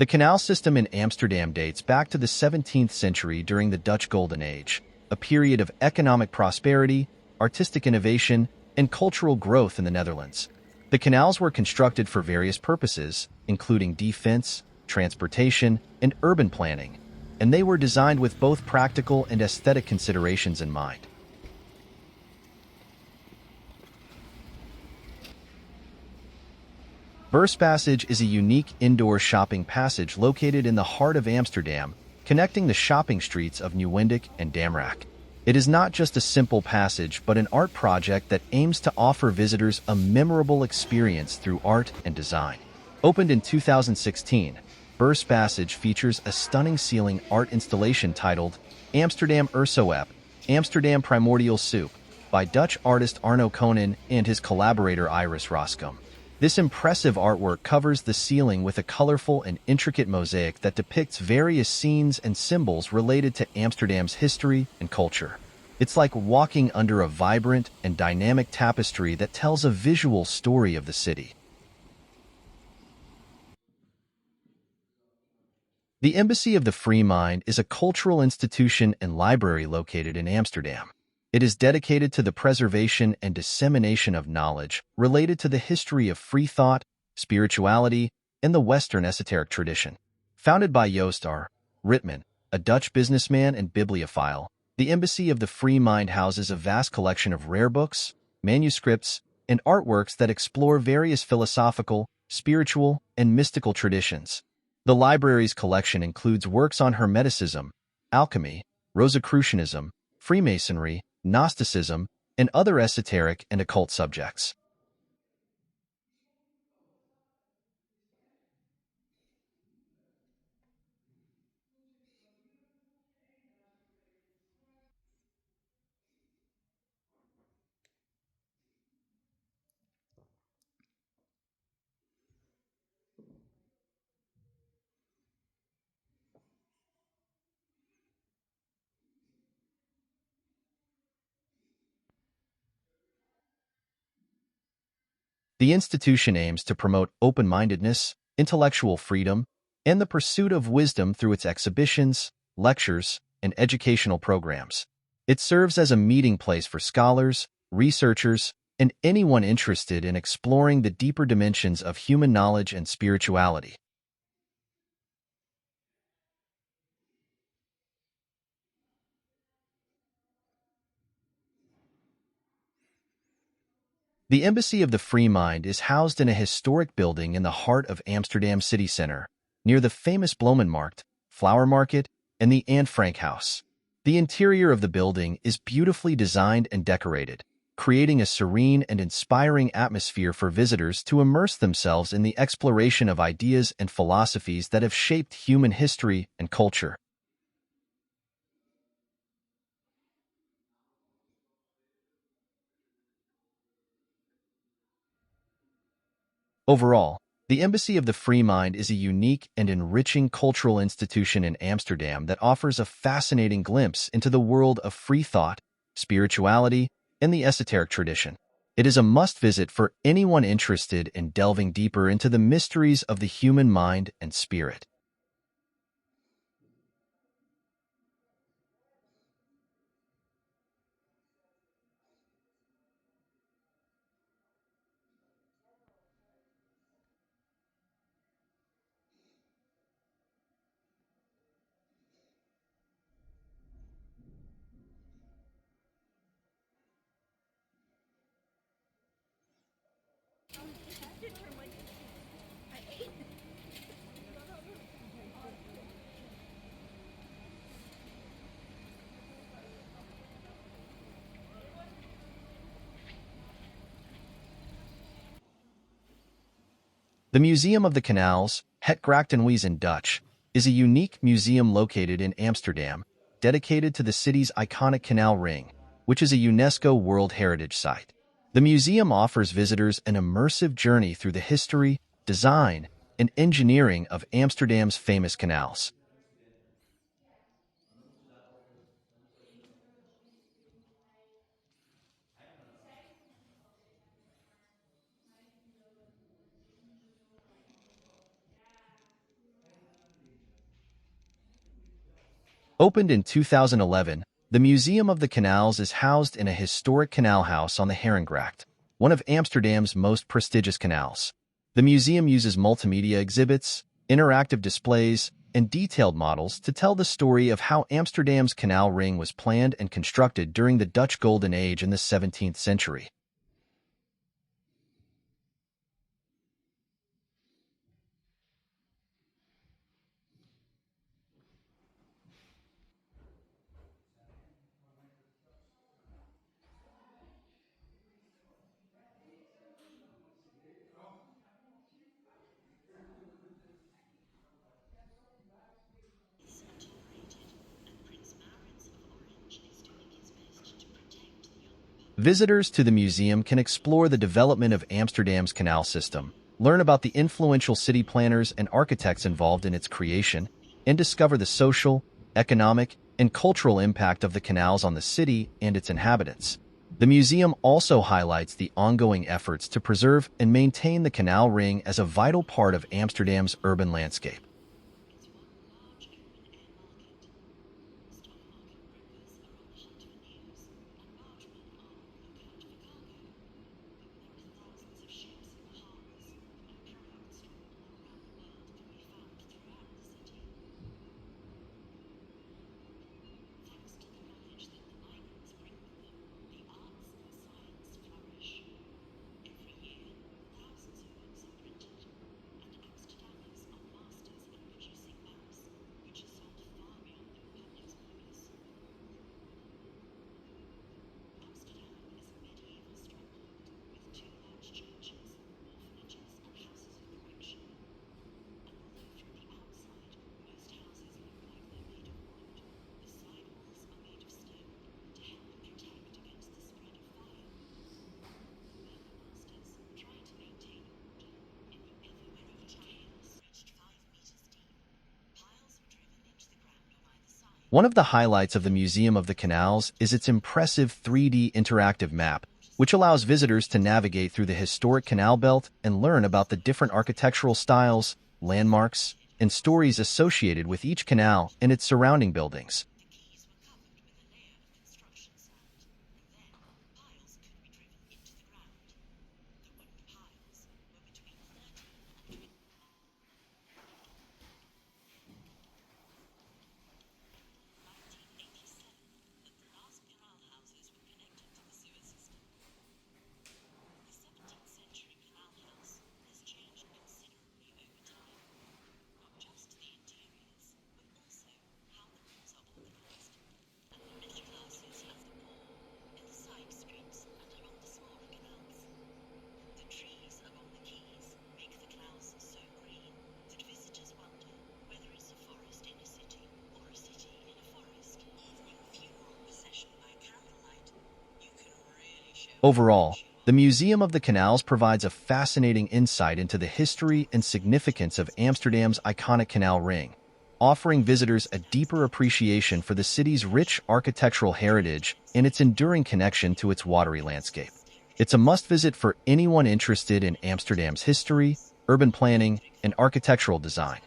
The canal system in Amsterdam dates back to the 17th century during the Dutch Golden Age, a period of economic prosperity, artistic innovation, and cultural growth in the Netherlands. The canals were constructed for various purposes, including defense, transportation, and urban planning, and they were designed with both practical and aesthetic considerations in mind. Beurspassage is a unique indoor shopping passage located in the heart of Amsterdam, connecting the shopping streets of Nieuwendijk and Damrak. It is not just a simple passage, but an art project that aims to offer visitors a memorable experience through art and design. Opened in 2016, Beurspassage features a stunning ceiling art installation titled Amsterdam Oersoep, Amsterdam Primordial Soup, by Dutch artist Arno Coenen and his collaborator Iris Roskam. This impressive artwork covers the ceiling with a colorful and intricate mosaic that depicts various scenes and symbols related to Amsterdam's history and culture. It's like walking under a vibrant and dynamic tapestry that tells a visual story of the city. The Embassy of the Free Mind is a cultural institution and library located in Amsterdam. It is dedicated to the preservation and dissemination of knowledge related to the history of free thought, spirituality, and the Western esoteric tradition. Founded by Joost R. Ritman, a Dutch businessman and bibliophile, the Embassy of the Free Mind houses a vast collection of rare books, manuscripts, and artworks that explore various philosophical, spiritual, and mystical traditions. The library's collection includes works on Hermeticism, alchemy, Rosicrucianism, Freemasonry, Gnosticism, and other esoteric and occult subjects. The institution aims to promote open-mindedness, intellectual freedom, and the pursuit of wisdom through its exhibitions, lectures, and educational programs. It serves as a meeting place for scholars, researchers, and anyone interested in exploring the deeper dimensions of human knowledge and spirituality. The Embassy of the Free Mind is housed in a historic building in the heart of Amsterdam city center, near the famous Bloemenmarkt, Flower Market, and the Anne Frank House. The interior of the building is beautifully designed and decorated, creating a serene and inspiring atmosphere for visitors to immerse themselves in the exploration of ideas and philosophies that have shaped human history and culture. Overall, the Embassy of the Free Mind is a unique and enriching cultural institution in Amsterdam that offers a fascinating glimpse into the world of free thought, spirituality, and the esoteric tradition. It is a must-visit for anyone interested in delving deeper into the mysteries of the human mind and spirit. The Museum of the Canals, Het Grachtenhuis in Dutch, is a unique museum located in Amsterdam, dedicated to the city's iconic canal ring, which is a UNESCO World Heritage Site. The museum offers visitors an immersive journey through the history, design, and engineering of Amsterdam's famous canals. Opened in 2011, the Museum of the Canals is housed in a historic canal house on the Herengracht, one of Amsterdam's most prestigious canals. The museum uses multimedia exhibits, interactive displays, and detailed models to tell the story of how Amsterdam's canal ring was planned and constructed during the Dutch Golden Age in the 17th century. Visitors to the museum can explore the development of Amsterdam's canal system, learn about the influential city planners and architects involved in its creation, and discover the social, economic, and cultural impact of the canals on the city and its inhabitants. The museum also highlights the ongoing efforts to preserve and maintain the canal ring as a vital part of Amsterdam's urban landscape. One of the highlights of the Museum of the Canals is its impressive 3D interactive map, which allows visitors to navigate through the historic canal belt and learn about the different architectural styles, landmarks, and stories associated with each canal and its surrounding buildings. Overall, the Museum of the Canals provides a fascinating insight into the history and significance of Amsterdam's iconic canal ring, offering visitors a deeper appreciation for the city's rich architectural heritage and its enduring connection to its watery landscape. It's a must-visit for anyone interested in Amsterdam's history, urban planning, and architectural design.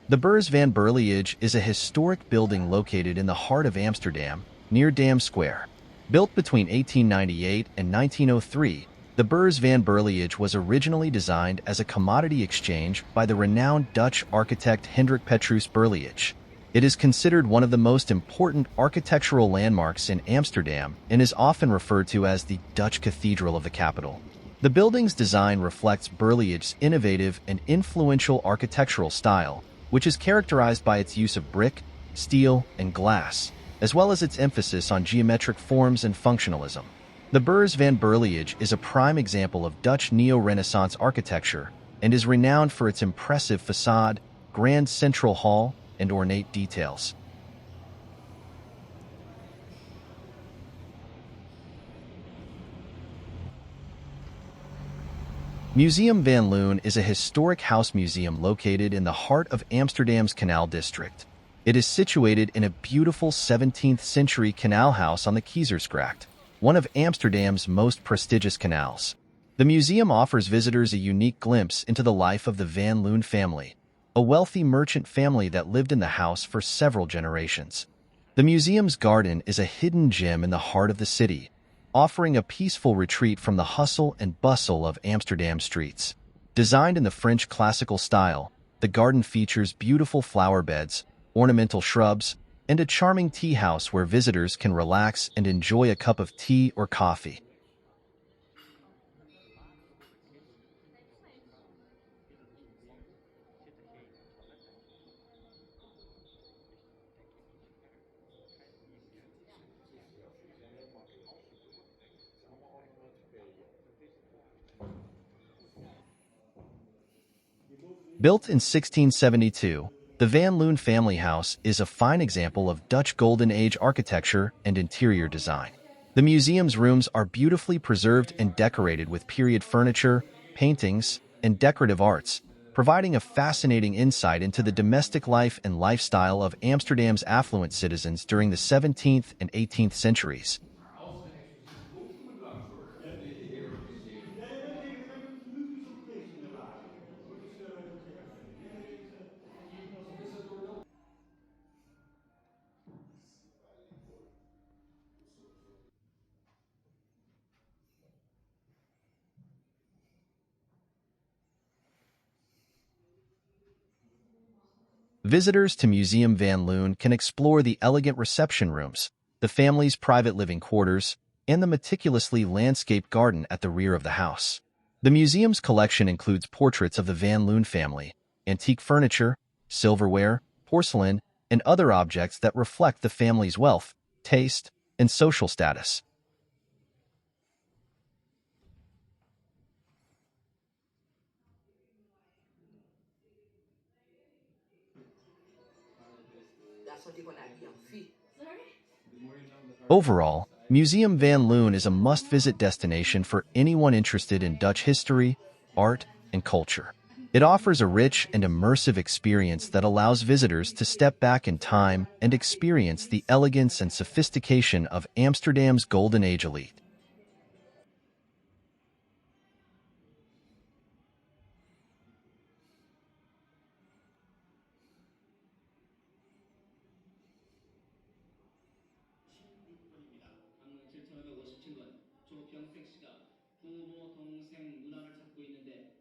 The Beurs van Berliage is a historic building located in the heart of Amsterdam, near Dam Square. Built between 1898 and 1903, the Beurs van Berliage was originally designed as a commodity exchange by the renowned Dutch architect Hendrik Petrus Berliage. It is considered one of the most important architectural landmarks in Amsterdam and is often referred to as the Dutch Cathedral of the capital. The building's design reflects Berliage's innovative and influential architectural style, which is characterized by its use of brick, steel, and glass, as well as its emphasis on geometric forms and functionalism. The Beurs van Berliage is a prime example of Dutch neo-Renaissance architecture and is renowned for its impressive facade, grand central hall, and ornate details. Museum van Loon is a historic house museum located in the heart of Amsterdam's Canal District. It is situated in a beautiful 17th-century canal house on the Keizersgracht, one of Amsterdam's most prestigious canals. The museum offers visitors a unique glimpse into the life of the Van Loon family, a wealthy merchant family that lived in the house for several generations. The museum's garden is a hidden gem in the heart of the city, offering a peaceful retreat from the hustle and bustle of Amsterdam streets. Designed in the French classical style, the garden features beautiful flower beds, ornamental shrubs, and a charming tea house where visitors can relax and enjoy a cup of tea or coffee. Built in 1672, the Van Loon family house is a fine example of Dutch Golden Age architecture and interior design. The museum's rooms are beautifully preserved and decorated with period furniture, paintings, and decorative arts, providing a fascinating insight into the domestic life and lifestyle of Amsterdam's affluent citizens during the 17th and 18th centuries. Visitors to Museum Van Loon can explore the elegant reception rooms, the family's private living quarters, and the meticulously landscaped garden at the rear of the house. The museum's collection includes portraits of the Van Loon family, antique furniture, silverware, porcelain, and other objects that reflect the family's wealth, taste, and social status. Overall, Museum Van Loon is a must-visit destination for anyone interested in Dutch history, art, and culture. It offers a rich and immersive experience that allows visitors to step back in time and experience the elegance and sophistication of Amsterdam's Golden Age elite. 방문 7,550층은 조병택 씨가 부모 동생 누나를 찾고 있는데